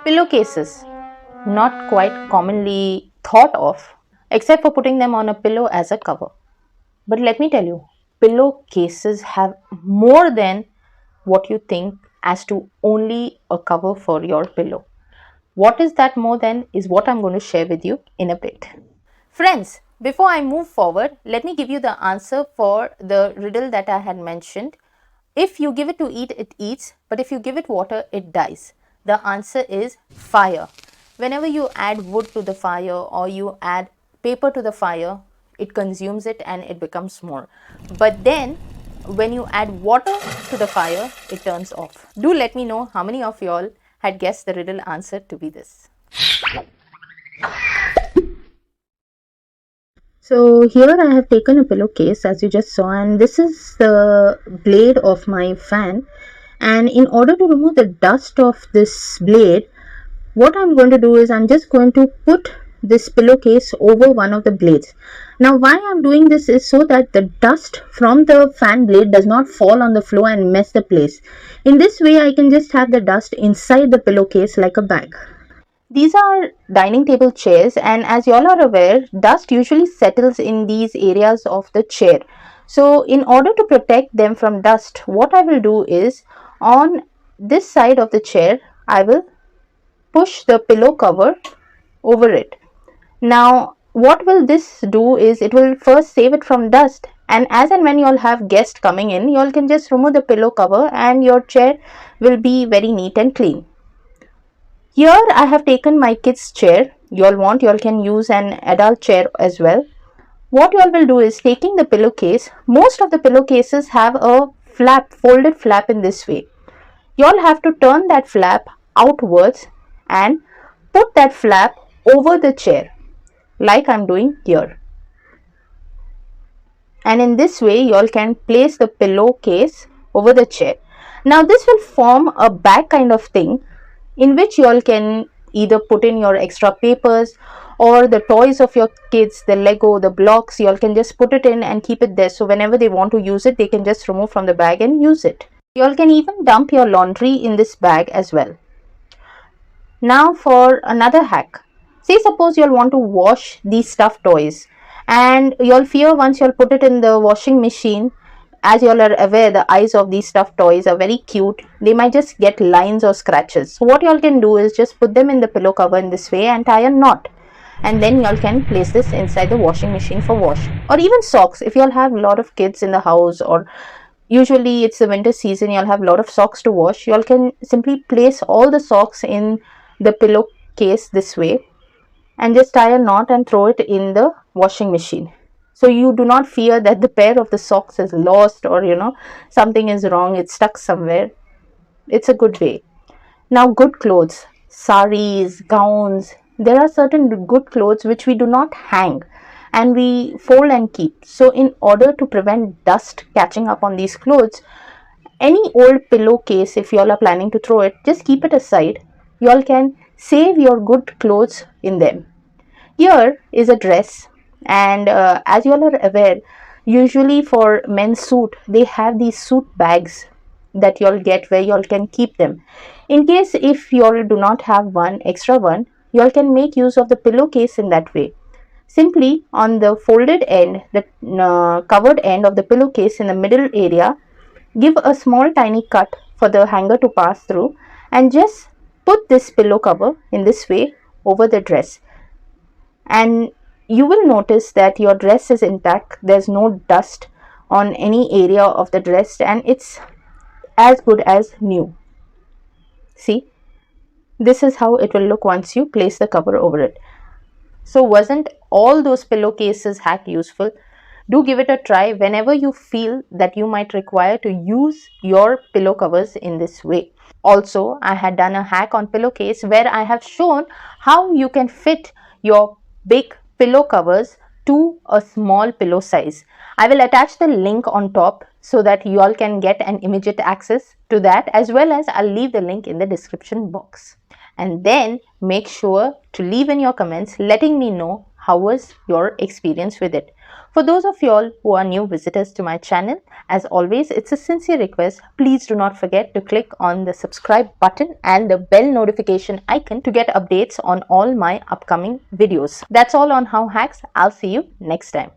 Pillowcases, not quite commonly thought of, except for putting them on a pillow as a cover. But let me tell you, pillowcases have more than what you think as to only a cover for your pillow. What is that more than is what I'm going to share with you in a bit. Friends, before I move forward, let me give you the answer for the riddle that I had mentioned. If you give it to eat, it eats, but if you give it water, it dies. The answer is fire. Whenever you add wood to the fire or you add paper to the fire, it consumes it and it becomes more. But then when you add water to the fire, it turns off. Do let me know how many of y'all had guessed the riddle answer to be this. So here I have taken a pillowcase, as you just saw, and this is the blade of my fan. And in order to remove the dust of this blade, what I'm going to do is I'm just going to put this pillowcase over one of the blades. Now why I'm doing this is so that the dust from the fan blade does not fall on the floor and mess the place. In this way I can just have the dust inside the pillowcase like a bag. These are dining table chairs, and as you all are aware, dust usually settles in these areas of the chair. So in order to protect them from dust, what I will do is on this side of the chair, I will push the pillow cover over it. Now what will this do is it will first save it from dust, and as and when you all have guests coming in, you all can just remove the pillow cover and your chair will be very neat and clean. Here I have taken my kids chair. You all can use an adult chair as well. What you all will do is taking the pillowcase. Most of the pillowcases have a flap, folded flap in this way. You all have to turn that flap outwards and put that flap over the chair like I'm doing here. And in this way you all can place the pillowcase over the chair. Now this will form a bag kind of thing in which you all can either put in your extra papers or the toys of your kids, the Lego, the blocks. You all can just put it in and keep it there, so whenever they want to use it, they can just remove from the bag and use it. You all can even dump your laundry in this bag as well. Now for another hack. Say suppose you all want to wash these stuffed toys and you all fear once you all put it in the washing machine. As you all are aware, the eyes of these stuffed toys are very cute. They might just get lines or scratches. So what you all can do is just put them in the pillow cover in this way and tie a knot. And then you all can place this inside the washing machine for wash. Or even socks. If you all have a lot of kids in the house, or usually it's the winter season, you all have a lot of socks to wash. You all can simply place all the socks in the pillowcase this way and just tie a knot and throw it in the washing machine. So you do not fear that the pair of the socks is lost or something is wrong, it's stuck somewhere. It's a good way. Now good clothes, sarees, gowns, there are certain good clothes which we do not hang and we fold and keep. So in order to prevent dust catching up on these clothes, any old pillowcase, if you all are planning to throw it, just keep it aside. You all can save your good clothes in them. Here is a dress. And as you all are aware, usually for men's suit, they have these suit bags that you all get where you all can keep them. In case if you all do not have one, extra one, you all can make use of the pillowcase in that way. Simply on the folded end, the covered end of the pillowcase in the middle area, give a small tiny cut for the hanger to pass through and just put this pillow cover in this way over the dress. And you will notice that your dress is intact. There's no dust on any area of the dress and it's as good as new. See, this is how it will look once you place the cover over it. So wasn't all those pillowcases hack useful? Do give it a try whenever you feel that you might require to use your pillow covers in this way. Also, I had done a hack on pillowcase where I have shown how you can fit your big pillow covers to a small pillow size. I will attach the link on top so that you all can get an immediate access to that, as well as I'll leave the link in the description box. And then make sure to leave in your comments letting me know how was your experience with it. For those of y'all who are new visitors to my channel, as always, it's a sincere request. Please do not forget to click on the subscribe button and the bell notification icon to get updates on all my upcoming videos. That's all on How Hacks. I'll see you next time.